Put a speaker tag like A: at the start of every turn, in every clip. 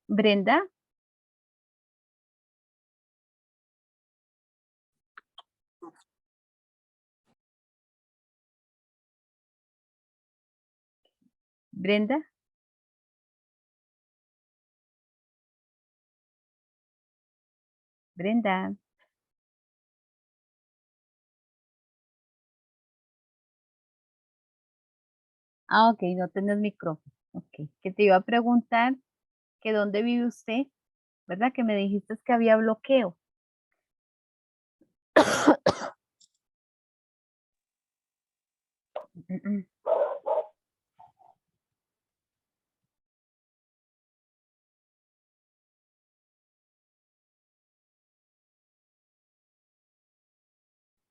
A: Brenda, Brenda, Brenda. Ah, ok, no tenés micrófono. Ok, que te iba a preguntar que dónde vive usted, ¿verdad? Que me dijiste que había bloqueo.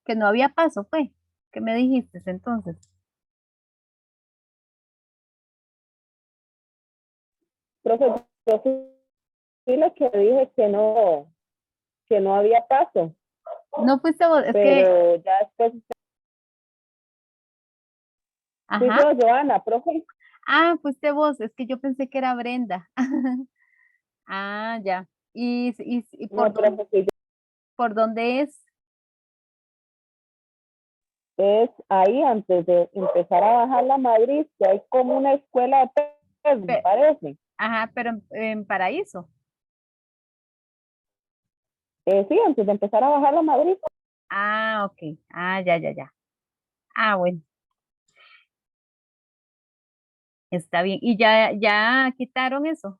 A: Que no había paso, fue. ¿Qué me dijiste entonces?
B: Profe, yo fui la que dije que no había paso,
A: No fuiste vos, es que,
B: pero ya después fui
A: ajá.
B: yo, Joana, profe.
A: Ah, fuiste vos, es que yo pensé que era Brenda. Ah, ya. ¿Y
B: No, profe, fui yo.
A: por dónde es?
B: Es ahí antes de empezar a bajar la Madrid, que hay como una escuela de pez, me
A: Pe-
B: parece.
A: ajá, pero en Paraíso.
B: Sí, antes de empezar a bajar la Madrid.
A: Ah, ok. Ah, ya, ya, ya. Ah, bueno, está bien. ¿Y ya quitaron eso?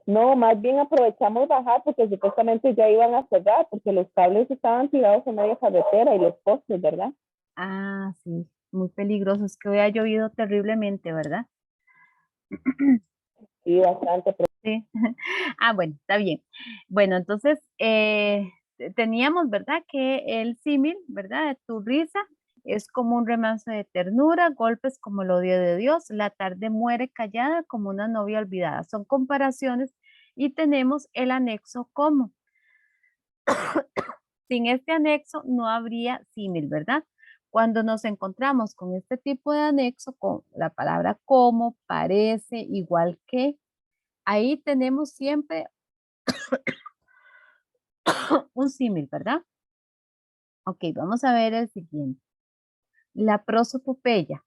B: No, más bien aprovechamos bajar porque supuestamente ya iban a cerrar porque los cables estaban tirados en media carretera y los postes, ¿verdad?
A: Ah, sí, muy peligroso. Es que hoy ha llovido terriblemente, ¿verdad?
B: Sí, bastante.
A: Sí. Ah, bueno, está bien. Bueno, entonces teníamos, ¿verdad? Que el símil, ¿verdad? De tu risa es como un remanso de ternura, golpes como el odio de Dios, la tarde muere callada como una novia olvidada. Son comparaciones y tenemos el anexo como. Sin este anexo no habría símil, ¿verdad? Cuando nos encontramos con este tipo de anexo, con la palabra como, parece, igual que, ahí tenemos siempre un símil, ¿verdad? Ok, vamos a ver el siguiente. La prosopopeya.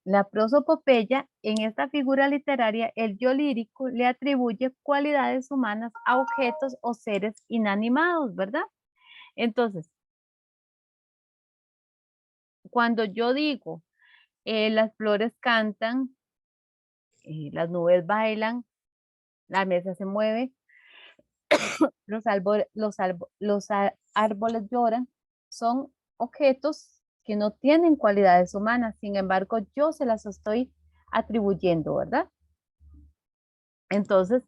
A: La prosopopeya, en esta figura literaria, el yo lírico le atribuye cualidades humanas a objetos o seres inanimados, ¿verdad? Entonces, cuando yo digo, las flores cantan, las nubes bailan, la mesa se mueve, los árboles lloran, son objetos que no tienen cualidades humanas, sin embargo, yo se las estoy atribuyendo, ¿verdad? Entonces,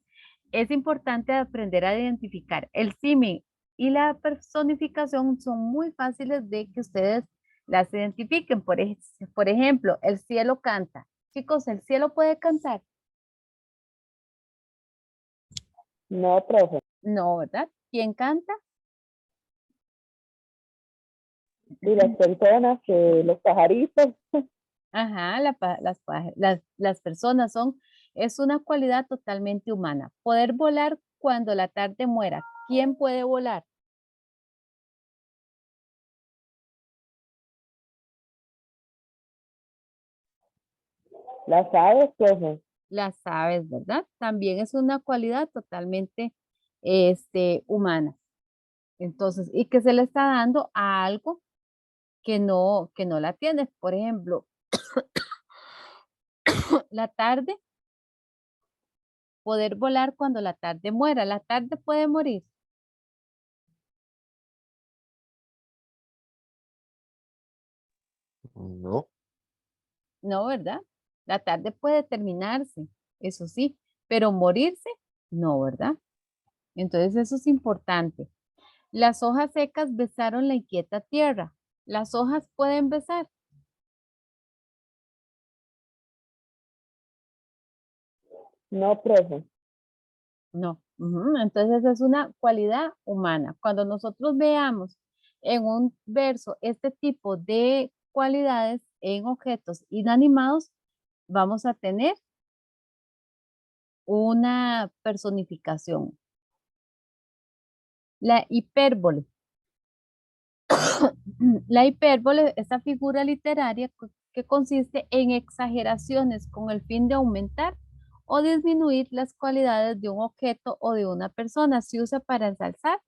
A: es importante aprender a identificar. El símil y la personificación son muy fáciles de que ustedes las identifiquen. Por ejemplo, el cielo canta. Chicos, ¿el cielo puede cantar?
B: No, profe.
A: No, ¿verdad? ¿Quién canta?
B: Y las personas, los pajaritos.
A: Ajá, las personas son, es una cualidad totalmente humana. Poder volar cuando la tarde muera. ¿Quién puede volar?
B: Las aves, profe.
A: Las aves, ¿verdad? También es una cualidad totalmente humana. Entonces, y que se le está dando a algo que no la tiene. Por ejemplo, la tarde, poder volar cuando la tarde muera. La tarde puede morir.
C: No,
A: No, ¿verdad? La tarde puede terminarse, eso sí, pero morirse, no, ¿verdad? Entonces eso es importante. Las hojas secas besaron la inquieta tierra. Las hojas pueden besar.
B: No, profe.
A: No. Ujú. Entonces es una cualidad humana. Cuando nosotros veamos en un verso este tipo de cualidades en objetos inanimados, vamos a tener una personificación. La hipérbole. La hipérbole, esta figura literaria que consiste en exageraciones con el fin de aumentar o disminuir las cualidades de un objeto o de una persona. Se usa para ensalzar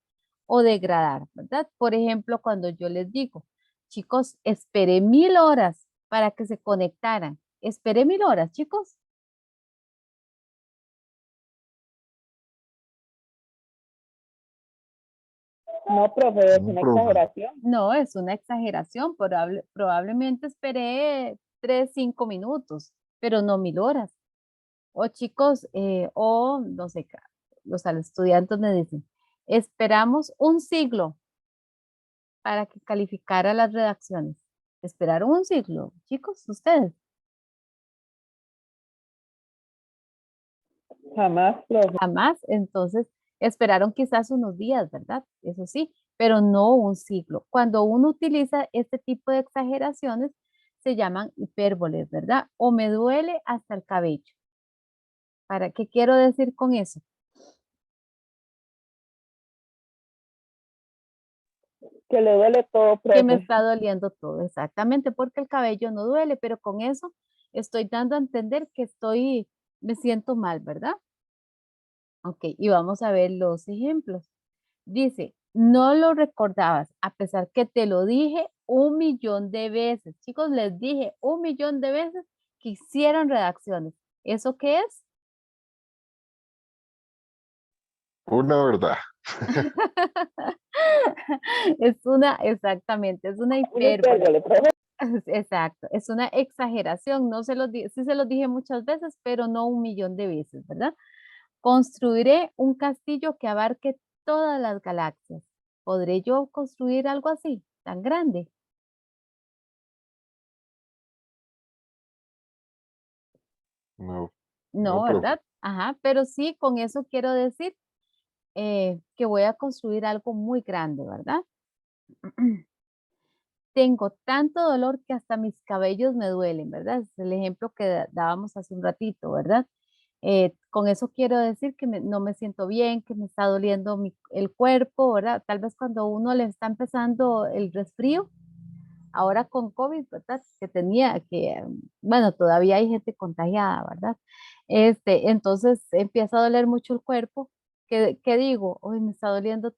A: o degradar, ¿verdad? Por ejemplo, cuando yo les digo, chicos, esperé 1000 horas para que se conectaran. Esperé 1000 horas, chicos.
B: No, profe, es
C: No,
B: una
C: profe.
B: exageración.
A: No, es una exageración. Probablemente esperé 3, 5 minutos, pero no 1000 horas. O chicos, o no sé, los estudiantes me dicen, esperamos un siglo para que calificara las redacciones. ¿Esperaron un siglo, chicos, ustedes?
B: Jamás, profe.
A: Jamás, entonces esperaron quizás unos días, ¿verdad? Eso sí, pero no un siglo. Cuando uno utiliza este tipo de exageraciones, se llaman hipérboles, ¿verdad? O me duele hasta el cabello. ¿Para qué quiero decir con eso?
B: Que le duele todo,
A: Que me
B: profe.
A: está doliendo todo, exactamente, porque el cabello no duele, pero con eso estoy dando a entender que me siento mal, ¿verdad? Ok, y vamos a ver los ejemplos. Dice, no lo recordabas, a pesar que te lo dije 1 millón de veces. Chicos, les dije 1 millón de veces que hicieran redacciones. ¿Eso qué es?
C: Una verdad.
A: Exactamente, es una
B: Una
A: hipérbole.
B: hipérbole, profe.
A: Exacto, es una exageración. No se los sí se los dije muchas veces, pero no 1 millón de veces, ¿verdad? Construiré un castillo que abarque todas las galaxias. ¿Podré yo construir algo así, tan grande?
C: No, no,
A: No,
C: profe.
A: ¿verdad? Ajá, pero sí, con eso quiero decir que voy a construir algo muy grande, ¿verdad? Tengo tanto dolor que hasta mis cabellos me duelen, ¿verdad? Es el ejemplo que dábamos hace un ratito, ¿verdad? Con eso quiero decir que no me siento bien, que me está doliendo el cuerpo, ¿verdad? Tal vez cuando uno le está empezando el resfrío, ahora con COVID, ¿verdad? Bueno, todavía hay gente contagiada, ¿verdad? Entonces empieza a doler mucho el cuerpo, que digo, hoy me está doliendo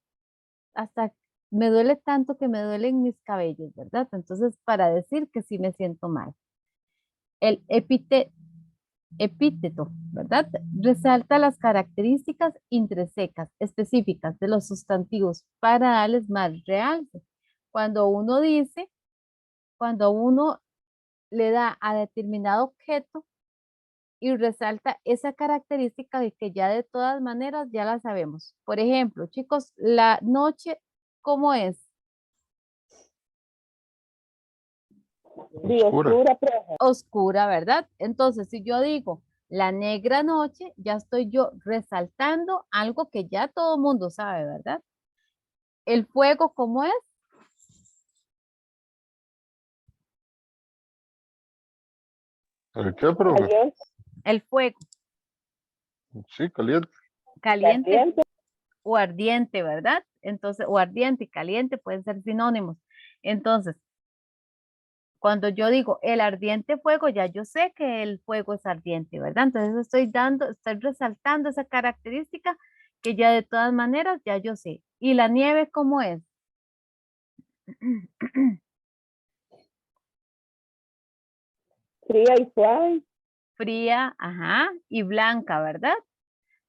A: hasta, me duele tanto que me duelen mis cabellos, ¿verdad? Entonces, para decir que sí me siento mal. El epíteto, ¿verdad? Resalta las características intrínsecas específicas de los sustantivos para darles más realce. Cuando uno dice, cuando uno le da a determinado objeto y resalta esa característica de que ya de todas maneras ya la sabemos. Por ejemplo, chicos, la noche, ¿cómo es?
B: Sí,
C: Oscura.
B: oscura, profe.
A: Oscura, ¿verdad? Entonces, si yo digo la negra noche, ya estoy yo resaltando algo que ya todo mundo sabe, ¿verdad? El fuego, ¿cómo es?
C: ¿El qué, profe?
B: Caliente,
A: El fuego,
C: Sí, caliente.
A: caliente
B: caliente.
A: o ardiente, ¿verdad? Entonces, o ardiente y caliente pueden ser sinónimos. Entonces, cuando yo digo el ardiente fuego, ya yo sé que el fuego es ardiente, ¿verdad? Entonces estoy resaltando esa característica que ya de todas maneras ya yo sé. ¿Y la nieve cómo es?
B: Fría y suave.
A: Fría, ajá, y blanca, ¿verdad?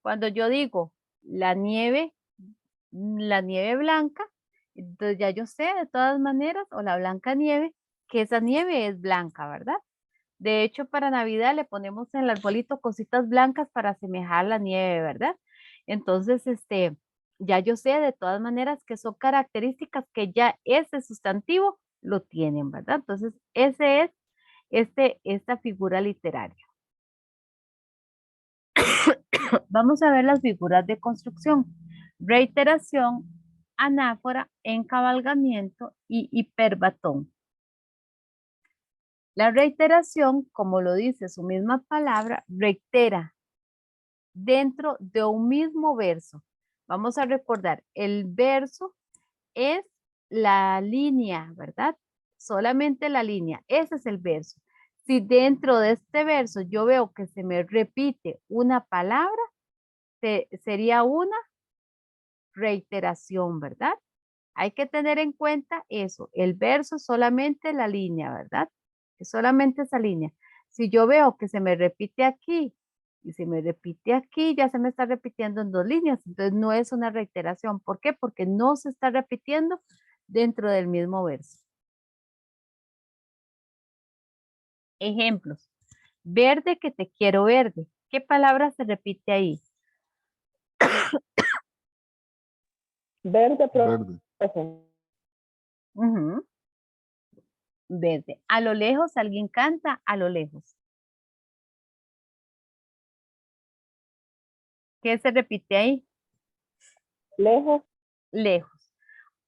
A: Cuando yo digo la nieve blanca, entonces ya yo sé de todas maneras, o la blanca nieve, que esa nieve es blanca, ¿verdad? De hecho, para Navidad le ponemos en el arbolito cositas blancas para asemejar la nieve, ¿verdad? Entonces, ya yo sé de todas maneras que son características que ya ese sustantivo lo tienen, ¿verdad? Entonces, ese es esta figura literaria. Vamos a ver las figuras de construcción. Reiteración, anáfora, encabalgamiento y hiperbatón. La reiteración, como lo dice su misma palabra, reitera dentro de un mismo verso. Vamos a recordar, el verso es la línea, ¿verdad? Solamente la línea, ese es el verso. Si dentro de este verso yo veo que se me repite una palabra, sería una reiteración, ¿verdad? Hay que tener en cuenta eso, el verso solamente la línea, ¿verdad? Es solamente esa línea. Si yo veo que se me repite aquí y se me repite aquí, ya se me está repitiendo en dos líneas, entonces no es una reiteración. ¿Por qué? Porque no se está repitiendo dentro del mismo verso. Ejemplos. Verde que te quiero verde. ¿Qué palabra se repite ahí?
B: Verde,
C: Verde.
B: profe.
A: Ujú, verde. A lo lejos alguien canta, a lo lejos. ¿Qué se repite ahí?
B: Lejos,
A: Lejos.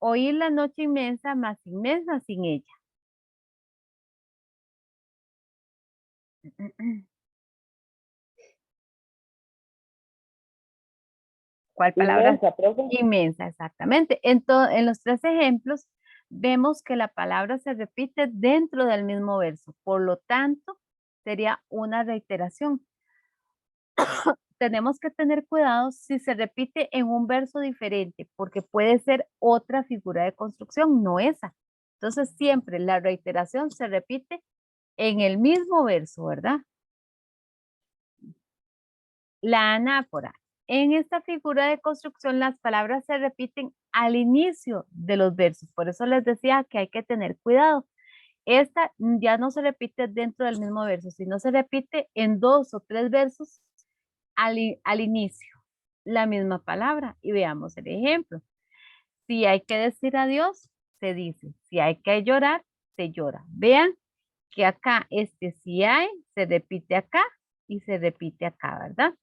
A: Oír la noche inmensa, más inmensa sin ella. ¿Cuál palabra?
B: inmensa, profe.
A: Inmensa, exactamente. En los tres ejemplos vemos que la palabra se repite dentro del mismo verso. Por lo tanto, sería una reiteración. Tenemos que tener cuidado si se repite en un verso diferente, porque puede ser otra figura de construcción, no esa. Entonces, siempre la reiteración se repite en el mismo verso, ¿verdad? La anáfora. En esta figura de construcción, las palabras se repiten al inicio de los versos. Por eso les decía que hay que tener cuidado. Esta ya no se repite dentro del mismo verso, sino se repite en dos o tres versos al inicio. La misma palabra. Y veamos el ejemplo. Si hay que decir adiós, se dice. Si hay que llorar, se llora. Vean que acá este si hay se repite acá y se repite acá, ¿verdad?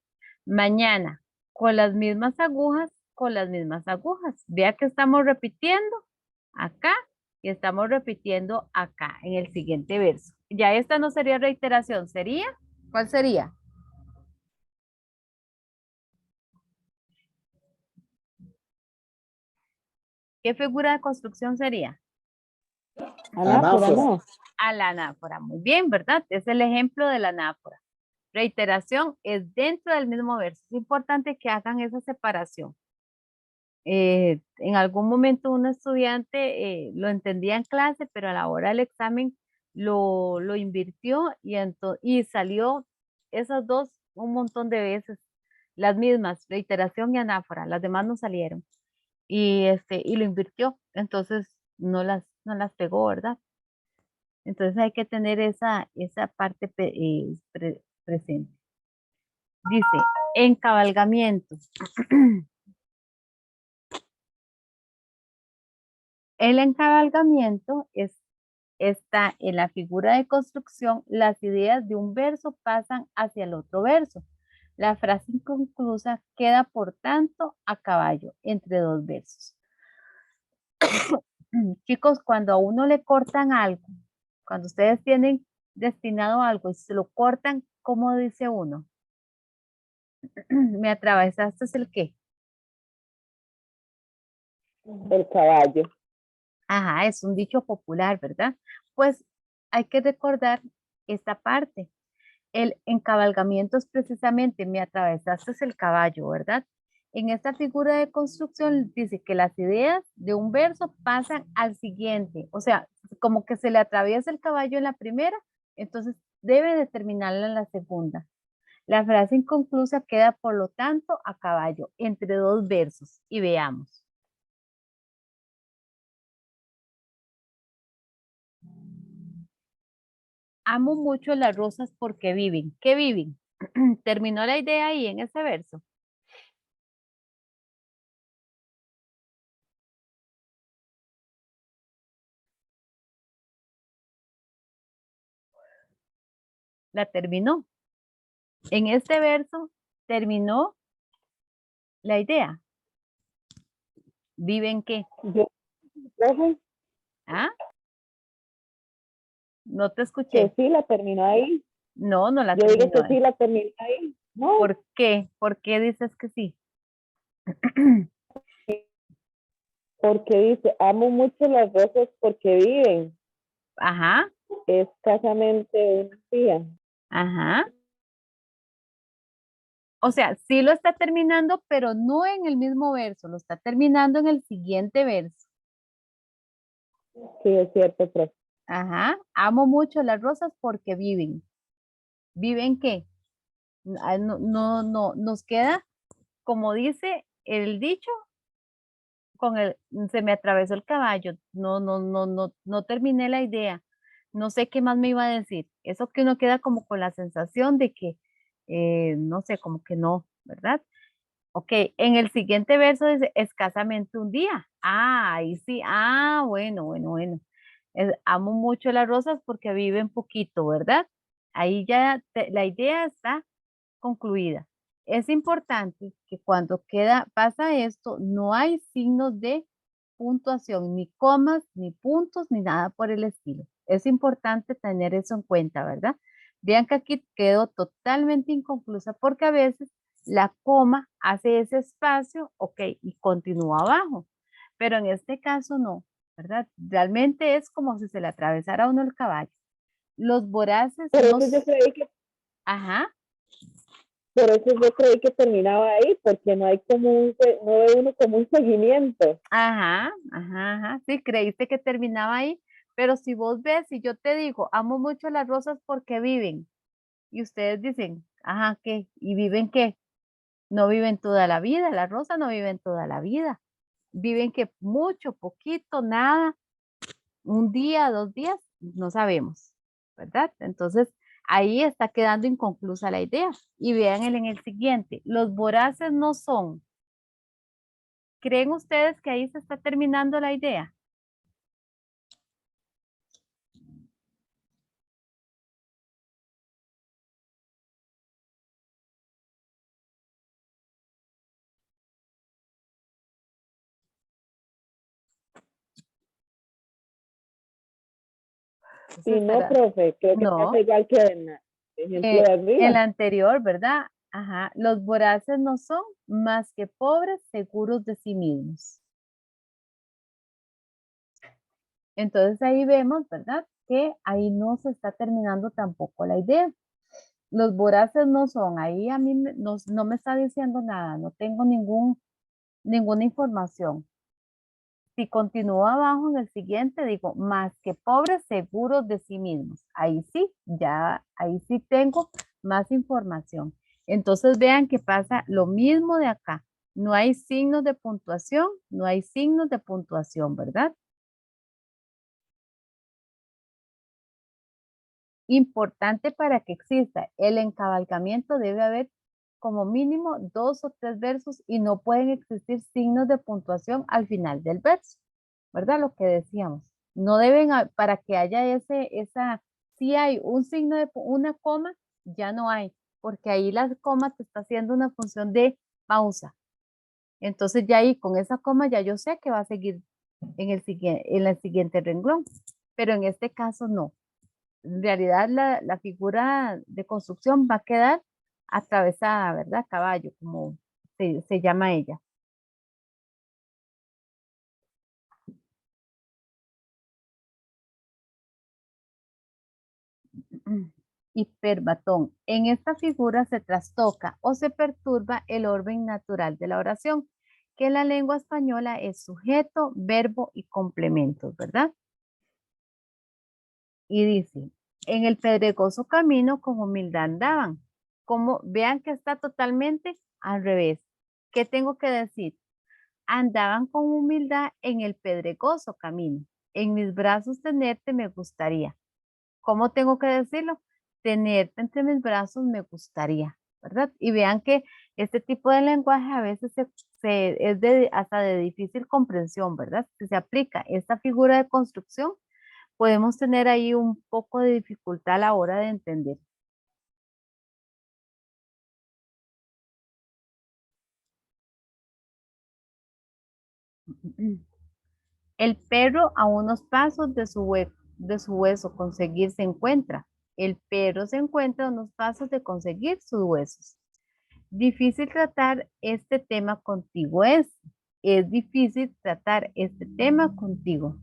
A: Mañana, con las mismas agujas, con las mismas agujas. Vea que estamos repitiendo acá y estamos repitiendo acá en el siguiente verso. Ya esta no sería reiteración, ¿sería? ¿Cuál sería? ¿Qué figura de construcción sería?
B: Anáfora, no.
A: A la anáfora. Muy bien, ¿verdad? Es el ejemplo de la anáfora. Reiteración es dentro del mismo verso. Es importante que hagan esa separación. En algún momento un estudiante lo entendía en clase, pero a la hora del examen lo invirtió y salió esas dos un montón de veces, las mismas, reiteración y anáfora, las demás no salieron. Y lo invirtió, entonces no las pegó, ¿verdad? Entonces hay que tener esa parte presente. Dice, encabalgamiento. El encabalgamiento está en la figura de construcción, las ideas de un verso pasan hacia el otro verso. La frase inconclusa queda, por tanto, a caballo entre dos versos. Chicos, cuando a uno le cortan algo, cuando ustedes tienen destinado algo y se lo cortan, ¿cómo dice uno? ¿Me atravesaste el qué?
B: El caballo.
A: Ajá, es un dicho popular, ¿verdad? Pues hay que recordar esta parte. El encabalgamiento es precisamente me atravesaste el caballo, ¿verdad? En esta figura de construcción dice que las ideas de un verso pasan al siguiente, o sea, como que se le atraviesa el caballo en la primera, entonces debe de terminarla en la segunda. La frase inconclusa queda, por lo tanto, a caballo entre dos versos y veamos. Amo mucho las rosas porque viven. ¿Qué viven? Terminó la idea ahí en ese verso. La terminó. En este verso terminó la idea. ¿Viven qué?
B: Yo, profe,
A: ¿Ah? No te
B: Que
A: escuché.
B: sí la terminó ahí.
A: No, no la
B: Yo digo
A: terminó.
B: que sí la terminó ahí. No,
A: ¿Por qué? ¿Por qué dices que sí?
B: porque dice, amo mucho las rosas porque viven
A: Ajá,
B: escasamente un día.
A: ajá. O sea, sí lo está terminando, pero no en el mismo verso, lo está terminando en el siguiente verso.
B: Sí, es cierto, profe.
A: Ajá. Amo mucho las rosas porque viven. ¿Viven qué? No, no, no, nos queda, como dice el dicho, con el, se me atravesó el caballo. No, no, no, no, no terminé la idea. No sé qué más me iba a decir. Eso que uno queda como con la sensación de que, no sé, como que no, ¿verdad? Ok, en el siguiente verso dice escasamente un día. Ah, ahí sí. Ah, bueno, bueno, bueno. Amo mucho las rosas porque viven poquito, ¿verdad? Ahí ya la idea está concluida. Es importante que cuando pasa esto, no hay signos de puntuación, ni comas, ni puntos, ni nada por el estilo. Es importante tener eso en cuenta, ¿verdad? Vean que aquí quedó totalmente inconclusa porque a veces la coma hace ese espacio, ok, y continúa abajo, pero en este caso no, ¿verdad? Realmente es como si se le atravesara a uno el caballo. Los voraces
B: Por eso yo
A: nos,
B: creí que,
A: ajá,
B: por eso yo creí que terminaba ahí, porque no hay como no ve uno como un seguimiento.
A: ajá, ajá, ajá. Sí, creíste que terminaba ahí, pero si vos ves, si yo te digo, amo mucho las rosas porque viven, y ustedes dicen, ajá, ¿qué? ¿Y viven qué? No viven toda la vida, las rosas no viven toda la vida. Viven que mucho, poquito, nada, un día, 2 días, no sabemos, ¿verdad? Entonces, ahí está quedando inconclusa la idea. Y vean en el siguiente, los voraces no son. ¿Creen ustedes que ahí se está terminando la idea? Eso
B: Y no,
A: estará.
B: profe, creo que pasa
A: No,
B: igual que en el ejemplo de
A: en
B: arriba.
A: la anterior, ¿verdad? Ajá, los voraces no son más que pobres seguros de sí mismos. Entonces ahí vemos, ¿verdad? Que ahí no se está terminando tampoco la idea. Los voraces no son, ahí a mí no me está diciendo nada, no tengo ninguna información. Si continúo abajo en el siguiente, digo, más que pobres seguros de sí mismos. Ahí sí, ya, ahí sí tengo más información. Entonces vean que pasa lo mismo de acá. No hay signos de puntuación, no hay signos de puntuación, ¿verdad? Importante para que exista el encabalgamiento debe haber como mínimo 2 o 3 versos y no pueden existir signos de puntuación al final del verso, ¿verdad? Lo que decíamos. No deben, para que haya si hay un signo una coma, ya no hay, porque ahí la coma te está haciendo una función de pausa. Entonces ya ahí con esa coma ya yo sé que va a seguir en el siguiente renglón, pero en este caso no. En realidad la figura de construcción va a quedar atravesada, ¿verdad? Caballo, como se llama ella. Hiperbatón. En esta figura se trastoca o se perturba el orden natural de la oración, que en la lengua española es sujeto, verbo y complementos, ¿verdad? Y dice, en el pedregoso camino con humildad andaban. Como vean que está totalmente al revés. ¿Qué tengo que decir? Andaban con humildad en el pedregoso camino. En mis brazos tenerte me gustaría. ¿Cómo tengo que decirlo? Tenerte entre mis brazos me gustaría, ¿verdad? Y vean que este tipo de lenguaje a veces es hasta de difícil comprensión, ¿verdad? Si se aplica esta figura de construcción, podemos tener ahí un poco de dificultad a la hora de entender. El perro a unos pasos de su hueco. de su hueso. Conseguir se encuentra. El perro se encuentra a unos pasos de conseguir sus huesos. Difícil tratar este tema contigo es difícil tratar este tema contigo.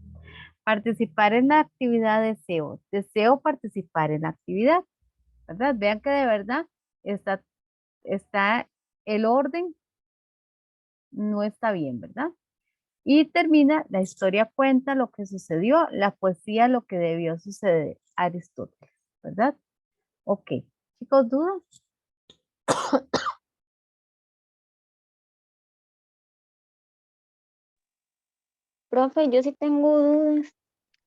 A: Participar en la actividad deseo. Deseo participar en la actividad, ¿verdad? Vean que de verdad está el orden, no está bien, ¿verdad? Y termina, la historia cuenta lo que sucedió, la poesía lo que debió suceder. Aristóteles, ¿verdad? Ok. Chicos, ¿dudas?
D: Profe, yo sí tengo dudas.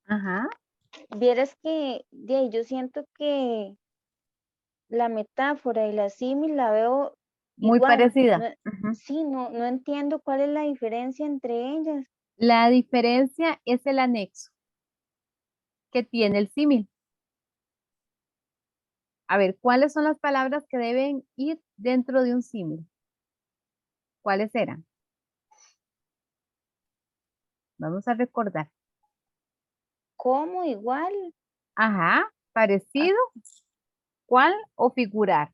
A: Ajá.
D: Vieras que de ahí yo siento que la metáfora y la símil la veo
A: Muy
D: igual.
A: parecida.
D: No, sí, no entiendo cuál es la diferencia entre ellas.
A: La diferencia es el anexo que tiene el símil. A ver, ¿cuáles son las palabras que deben ir dentro de un símil? ¿Cuáles eran? Vamos a recordar.
D: ¿Cómo igual?
A: Ajá,
D: Ah,
A: parecido, ¿cuál o figurar?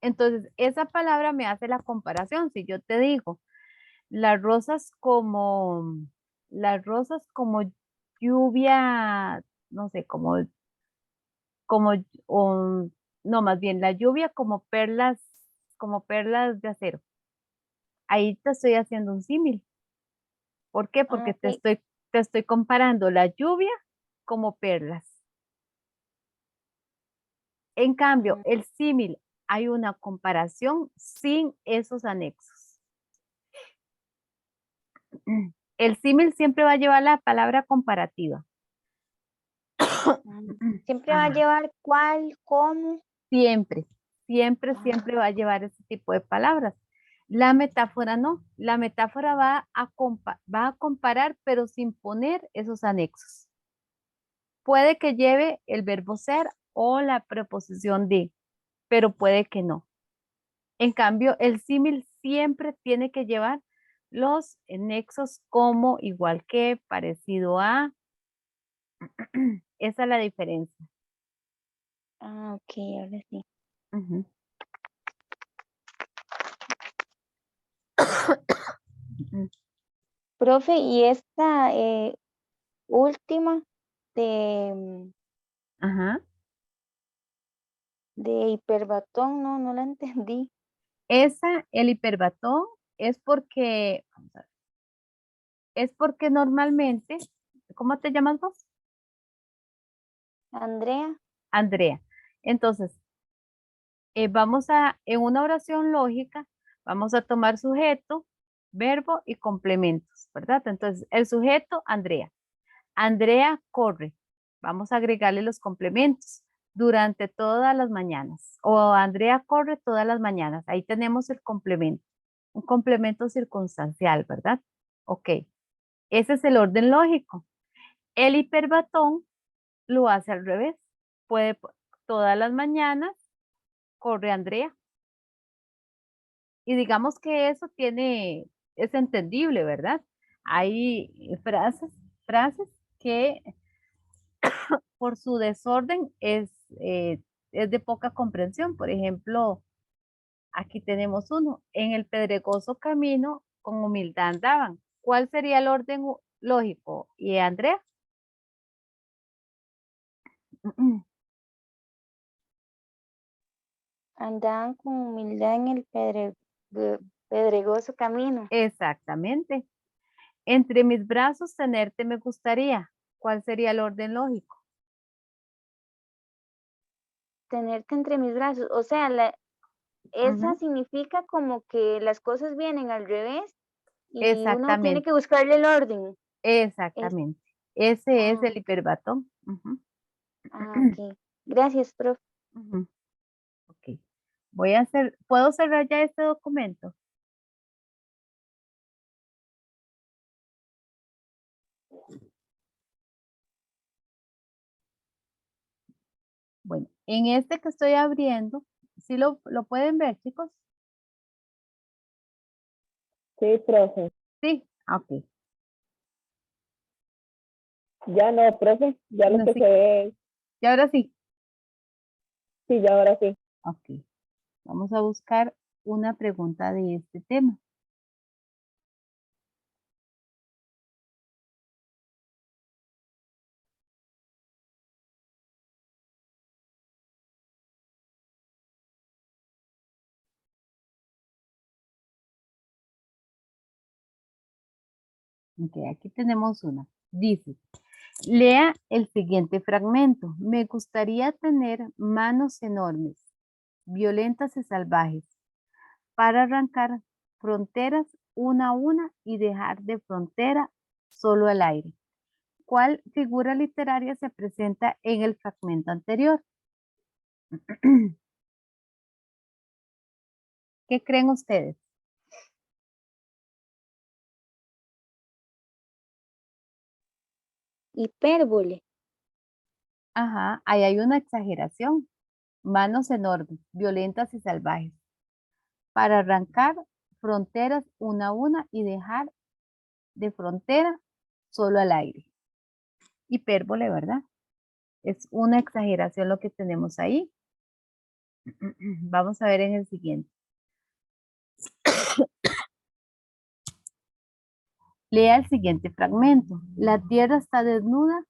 A: Entonces, esa palabra me hace la comparación. Si yo te digo, las rosas como, las rosas como lluvia, no sé, como, no, más bien la lluvia como perlas de acero. Ahí te estoy haciendo un símil. ¿Por qué? Porque te
D: ok.
A: estoy comparando la lluvia como perlas. En cambio,
D: Ah,
A: el símil, hay una comparación sin esos anexos. El símil siempre va a llevar la palabra comparativa.
D: ah. Siempre va a
A: Ajá.
D: llevar cuál, cómo.
A: Siempre, siempre,
D: Ah,
A: siempre va a llevar ese tipo de palabras. La metáfora no. La metáfora va a comparar, pero sin poner esos anexos. Puede que lleve el verbo ser o la preposición de, pero puede que no. En cambio, el símil siempre tiene que llevar los nexos como, igual que, parecido a. Esa es la diferencia.
D: ok, ahora sí.
A: Ujú.
D: Profe, y esta última de,
A: Ajá.
D: de hiperbatón, no la entendí.
A: El hiperbatón es porque, vamos a ver, es porque normalmente, ¿cómo te llamas vos?
D: Andrea,
A: Andrea. Entonces, en una oración lógica, vamos a tomar sujeto, verbo y complementos, ¿verdad? Entonces, el sujeto, Andrea. Andrea corre. Vamos a agregarle los complementos durante todas las mañanas. O Andrea corre todas las mañanas. Ahí tenemos el complemento. Un complemento circunstancial, ¿verdad? Ok. Ese es el orden lógico. El hiperbatón lo hace al revés. Todas las mañanas corre Andrea. Y digamos que eso es entendible, ¿verdad? Hay frases que por su desorden es de poca comprensión. Por ejemplo, aquí tenemos uno. En el pedregoso camino con humildad andaban. ¿Cuál sería el orden lógico? ¿Y Andrea?
D: andaban con humildad en el pedregoso camino.
A: Exactamente. Entre mis brazos tenerte me gustaría. ¿Cuál sería el orden lógico?
D: Tenerte entre mis brazos. O sea, esa
A: Ujú.
D: significa como que las cosas vienen al revés y uno tiene
A: Exactamente,
D: que buscarle el orden. Es,
A: exactamente. Ese es
D: ah,
A: el hiperbatón. Ujú.
D: ok. Gracias, profe.
A: Ujú. Ok. ¿Puedo cerrar ya este documento? Bueno, en este que estoy abriendo, ¿sí lo pueden ver, chicos?
B: Sí, profe.
A: Sí, ok.
B: Ya no, profe, ya lo
A: No,
B: que
A: sí.
B: se ve,
A: Y ahora sí.
B: sí, ya ahora sí.
A: Ok. Vamos a buscar una pregunta de este tema. Ok, aquí tenemos una. Dice, lea el siguiente fragmento. Me gustaría tener manos enormes, violentas y salvajes, para arrancar fronteras una a una y dejar de frontera solo el aire. ¿Cuál figura literaria se presenta en el fragmento anterior? ¿Qué creen ustedes?
D: Hipérbole.
A: Ajá, ahí hay una exageración. Manos enormes, violentas y salvajes, para arrancar fronteras una a una y dejar de frontera solo al aire. Hipérbole, ¿verdad? Es una exageración lo que tenemos ahí. Vamos a ver en el siguiente. Lea el siguiente fragmento. La tierra está desnuda,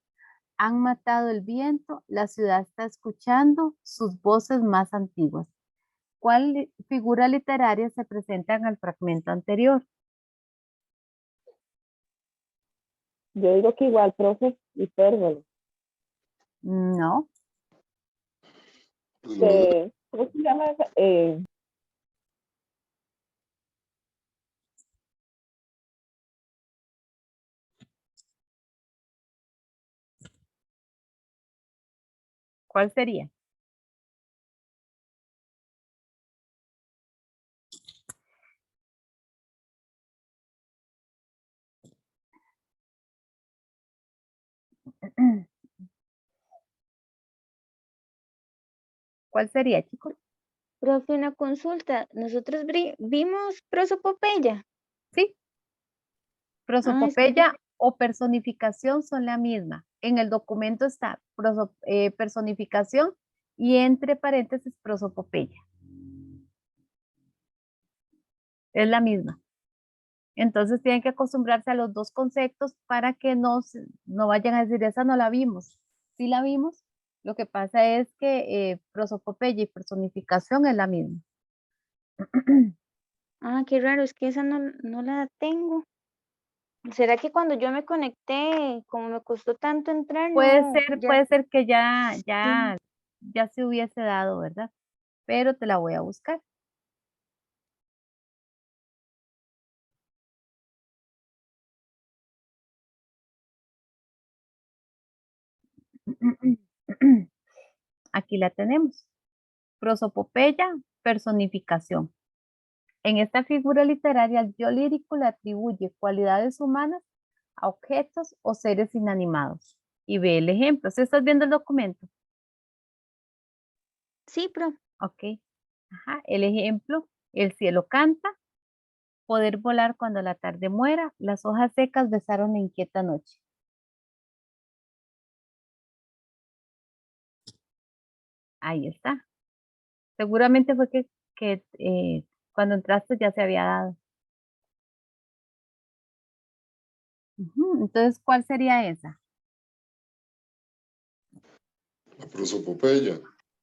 A: han matado el viento, la ciudad está escuchando sus voces más antiguas. ¿Cuál figura literaria se presenta en el fragmento anterior?
B: Yo digo que igual, profe, hipérbole.
A: No.
B: ¿Cómo se llama esa?
A: ¿Cuál sería? ¿Cuál sería, chicos?
D: Profe, una consulta. Nosotros vimos prosopopeya.
A: Sí,
D: Ah, es que
A: prosopopeya o personificación son la misma. En el documento está personificación y entre paréntesis prosopopeya. Es la misma. Entonces tienen que acostumbrarse a los dos conceptos para que no vayan a decir, esa no la vimos. Sí la vimos. Lo que pasa es que prosopopeya y personificación es la misma.
D: qué raro, es que esa no la tengo. ¿Será que cuando yo me conecté, como me costó tanto entrar, no, ya?
A: Puede ser que ya,
D: Sí.
A: ya, ya se hubiese dado, ¿verdad? Pero te la voy a buscar. Aquí la tenemos. Prosopopeya, personificación. En esta figura literaria, el yo lírico le atribuye cualidades humanas a objetos o seres inanimados. Y ve el ejemplo. ¿Sí estás viendo el documento?
D: Sí, profe.
A: Ok. Ajá. El ejemplo, el cielo canta, poder volar cuando la tarde muera, las hojas secas besaron la inquieta noche. Ahí está. Seguramente fue que cuando entraste ya se había dado. Ujú. Entonces, ¿cuál sería esa?
C: La prosopopeya.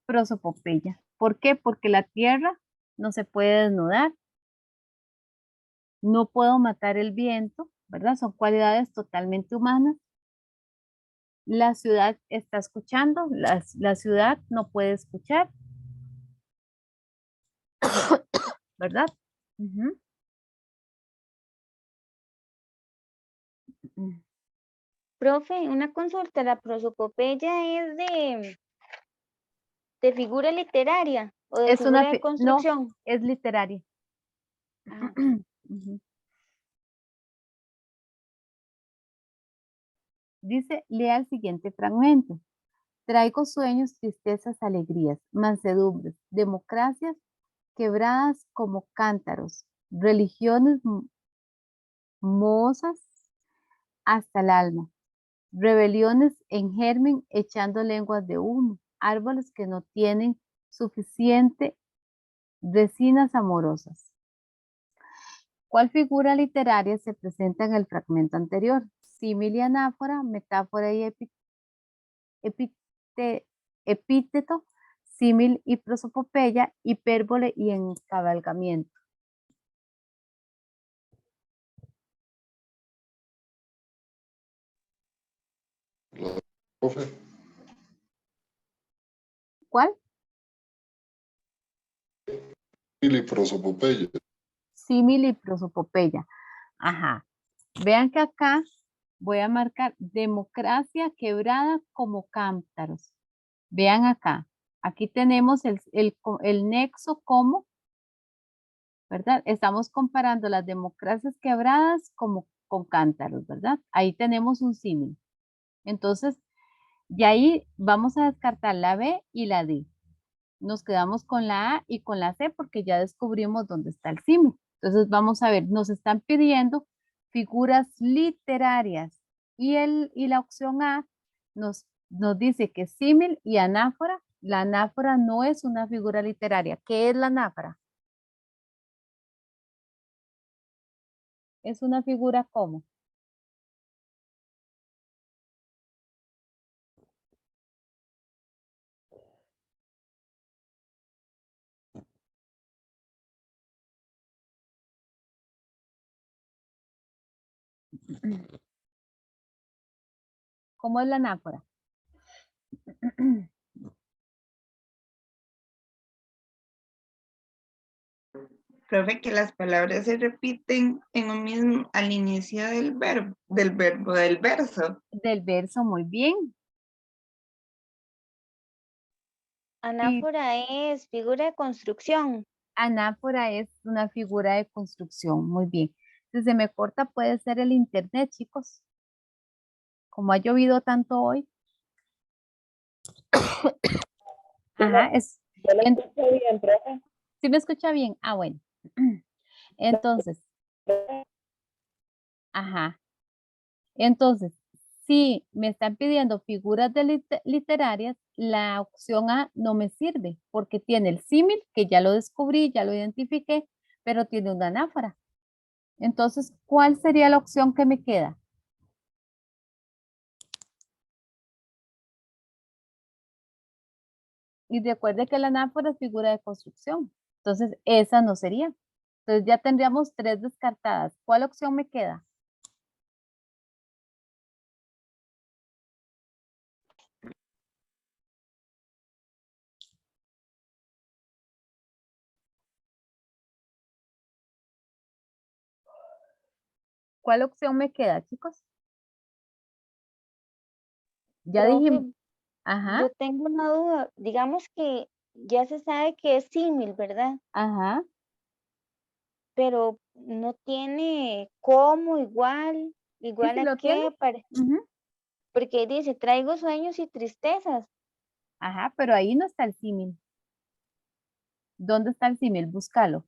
A: Prosopopeya. ¿Por qué? Porque la tierra no se puede desnudar, no puedo matar el viento, ¿verdad? Son cualidades totalmente humanas. La ciudad está escuchando, la ciudad no puede escuchar, ¿verdad? Ujú.
D: Profe, una consulta, ¿la prosopopeya es de figura literaria o de
A: Es
D: figura de
A: no,
D: construcción?
A: es literaria.
D: Ok.
A: Ujú. Dice, lea el siguiente fragmento. Traigo sueños, tristezas, alegrías, mansedumbres, democracias quebradas como cántaros, religiones mozas hasta el alma. rebeliones en germen echando lenguas de humo, árboles que no tienen suficiente resinas amorosas. ¿Cuál figura literaria se presenta en el fragmento anterior? Símil y anáfora, metáfora y epíteto, símil y prosopopeya, hipérbole y encabalgamiento.
C: Profe,
A: ¿Cuál?
C: y prosopopeya.
A: Símil y prosopopeya. Ajá. Vean que acá voy a marcar democracia quebrada como cántaros. Vean acá. Aquí tenemos el nexo como, ¿verdad? Estamos comparando las democracias quebradas como con cántaros, ¿verdad? Ahí tenemos un símil. Entonces, de ahí vamos a descartar la B y la D. Nos quedamos con la A y con la C porque ya descubrimos dónde está el símil. Entonces, vamos a ver, nos están pidiendo figuras literarias y la opción A nos dice que símil y anáfora. La anáfora no es una figura literaria. ¿Qué es la anáfora? Es una figura ¿cómo? ¿Cómo es la anáfora?
E: Profe, que las palabras se repiten en un mismo, al inicio del verso.
A: Del verso, muy bien.
D: Anáfora es figura de construcción.
A: Anáfora es una figura de construcción, muy bien. Si se me corta puede ser el internet, chicos. Como ha llovido tanto hoy. Ajá,
B: Yo lo escucho bien, profe.
A: ¿Sí me escucha bien? Ah, bueno. Entonces, ajá. Entonces, si me están pidiendo figuras literarias, la opción A no me sirve porque tiene el símil, que ya lo descubrí, ya lo identifiqué, pero tiene una anáfora. Entonces, ¿cuál sería la opción que me queda? Y recuerde que la anáfora es figura de construcción. Entonces, esa no sería. Entonces, ya tendríamos 3 descartadas. ¿Cuál opción me queda? ¿Cuál opción me queda, chicos? Ya
D: Profe,
A: dijimos. Ajá,
D: yo tengo una duda. Digamos que ya se sabe que es símil, ¿verdad?
A: ajá.
D: Pero no tiene cómo,
A: ¿Sí,
D: igual
A: sí
D: a
A: lo tiene?
D: qué,
A: Ujú.
D: porque dice, traigo sueños y tristezas.
A: Ajá, pero ahí no está el símil. ¿Dónde está el símil? Búscalo.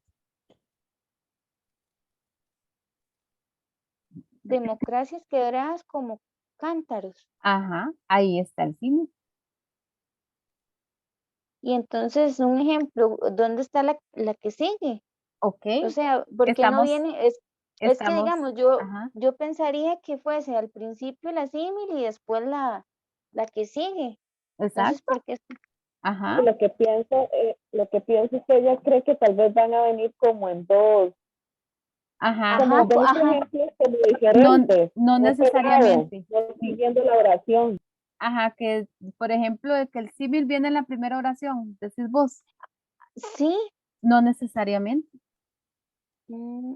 D: Democracias quebradas como cántaros.
A: Ajá, ahí está el símil.
D: Y entonces, un ejemplo, ¿dónde está la que sigue?
A: Ok,
D: O sea, ¿por qué no
A: estamos,
D: viene? Es que,
A: estamos,
D: digamos,
A: ajá,
D: yo pensaría que fuese al principio la símil y después la que sigue. Entonces,
A: exacto,
D: ¿por qué?
A: ajá,
B: Y lo que pienso es que ella cree que tal vez van a venir como en dos,
A: ajá.
B: como
D: Ajá,
B: dos
D: ajá,
B: ejemplos como
A: No,
B: diferentes,
A: no
B: no pegado,
A: necesariamente.
B: no siguiendo la oración.
A: Ajá, que por ejemplo, de que el símil viene en la primera oración, decís vos,
D: sí.
A: no necesariamente.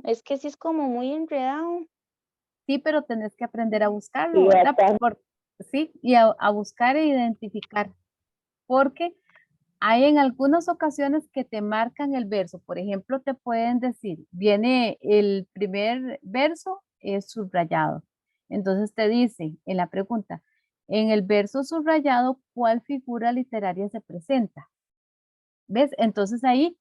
D: Es que sí es como muy enredado.
A: Sí, pero tenés que aprender a buscarlo,
B: Y
A: ¿verdad?
B: bastante.
A: Sí, y a buscar e identificar, porque hay en algunas ocasiones que te marcan el verso. Por ejemplo, te pueden decir, viene el primer verso, es subrayado. Entonces te dice en la pregunta, en el verso subrayado, ¿cuál figura literaria se presenta? ¿Ves? Entonces ahí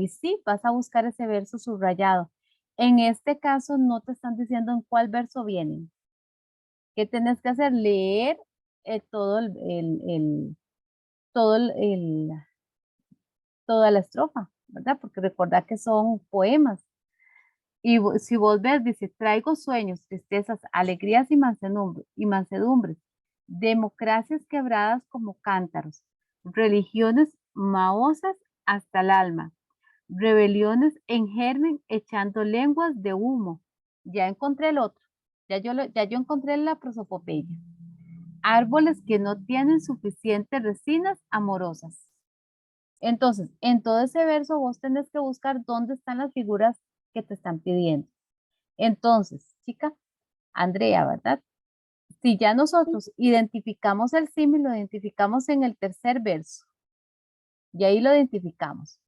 A: sí vas a buscar ese verso subrayado. En este caso no te están diciendo en cuál verso vienen. ¿Qué tenés que hacer? Leer todo toda la estrofa, ¿verdad? Porque recordad que son poemas. Y si vos ves, dice, traigo sueños, tristezas, alegrías y mansedumbres, democracias quebradas como cántaros, religiones mahosas hasta el alma, rebeliones en germen echando lenguas de humo. Ya encontré el otro, ya yo encontré la prosopopeya. Árboles que no tienen suficientes resinas amorosas. Entonces, en todo ese verso vos tenés que buscar dónde están las figuras que te están pidiendo. Entonces, chica, Andrea, ¿verdad? Si ya nosotros identificamos el símil, lo identificamos en el tercer verso. Y ahí lo identificamos.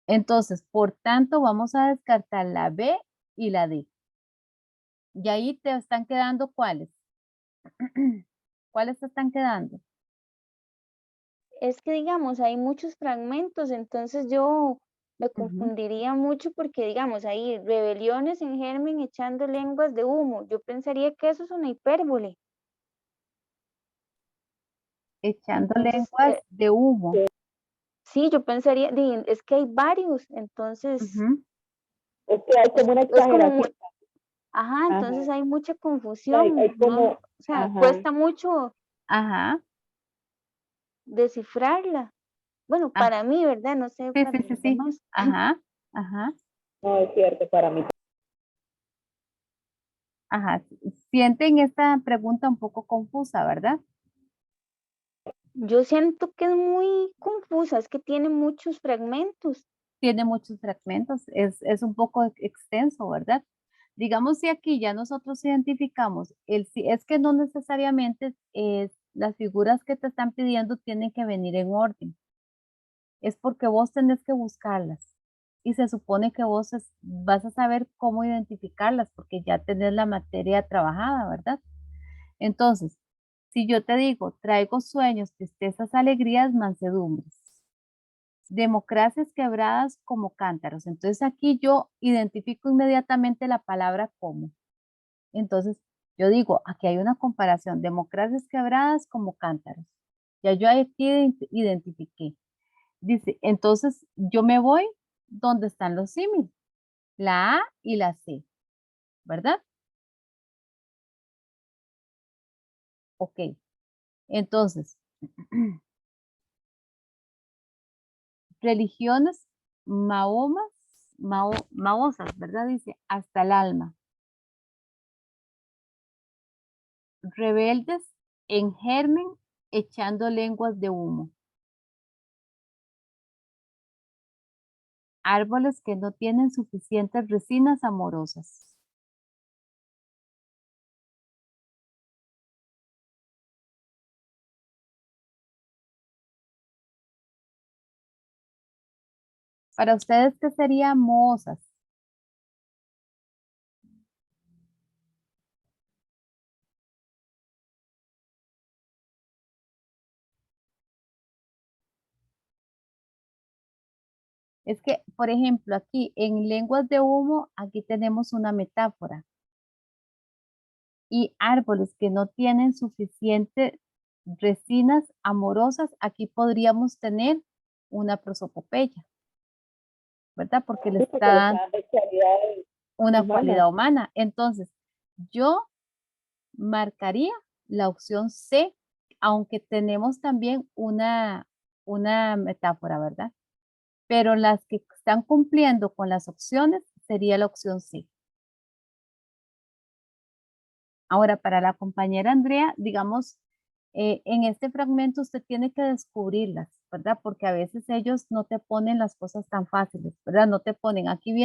A: Entonces, por tanto, vamos a descartar la B y la D. Y ahí te están quedando ¿cuáles? ¿Cuáles te están quedando?
D: Es que, digamos, hay muchos fragmentos, entonces yo me confundiría mucho porque, digamos, hay rebeliones en germen echando lenguas de humo. Yo pensaría que eso es una hipérbole.
A: Echando
D: Entonces,
A: lenguas de humo.
D: sí, yo pensaría, es que hay varios, entonces
B: Es que hay como una
D: es como,
B: exageración.
D: ajá, entonces
B: Ajá.
D: hay mucha
B: Hay
D: confusión,
B: como,
D: ¿no? O sea,
B: ajá.
D: cuesta mucho
A: Ajá.
D: descifrarla. Bueno,
A: Ah,
D: para mí, ¿verdad? No sé
A: sí,
D: para
A: sí, sí,
D: los
A: sí.
D: demás.
A: Ajá. Ajá.
B: No es cierto para mí.
A: Ajá. Sienten esta pregunta un poco confusa, ¿verdad?
D: Yo siento que es muy confusa, es que tiene muchos fragmentos.
A: Tiene muchos fragmentos, es un poco extenso, ¿verdad? Digamos si aquí ya nosotros identificamos, es que no necesariamente las figuras que te están pidiendo tienen que venir en orden, es porque vos tenés que buscarlas y se supone que vas a saber cómo identificarlas porque ya tenés la materia trabajada, ¿verdad? Entonces, si yo te digo, traigo sueños, tristezas, alegrías, mansedumbres, democracias quebradas como cántaros. Entonces aquí yo identifico inmediatamente la palabra como. Entonces yo digo, aquí hay una comparación, democracias quebradas como cántaros. Ya yo aquí identifiqué. Dice, entonces yo me voy donde están los símiles, la A y la C, ¿verdad? Ok, entonces, religiones mahosas, ¿verdad? Dice, hasta el alma. Rebeldes en germen, echando lenguas de humo. Árboles que no tienen suficientes resinas amorosas. Para ustedes, ¿qué sería mohosas? Es que, por ejemplo, aquí en lenguas de humo, aquí tenemos una metáfora. Y árboles que no tienen suficiente resinas amorosas, aquí podríamos tener una prosopopeya, ¿verdad? Porque le
B: Sí, porque
A: está
B: le
A: dando
B: están de cualidades
A: una
B: humanas.
A: cualidad humana. Entonces, yo marcaría la opción C, aunque tenemos también una metáfora, ¿verdad? Pero las que están cumpliendo con las opciones sería la opción C. Ahora, para la compañera Andrea, digamos, en este fragmento usted tiene que descubrirlas, ¿verdad? Porque a veces ellos no te ponen las cosas tan fáciles, ¿verdad? No te ponen aquí bien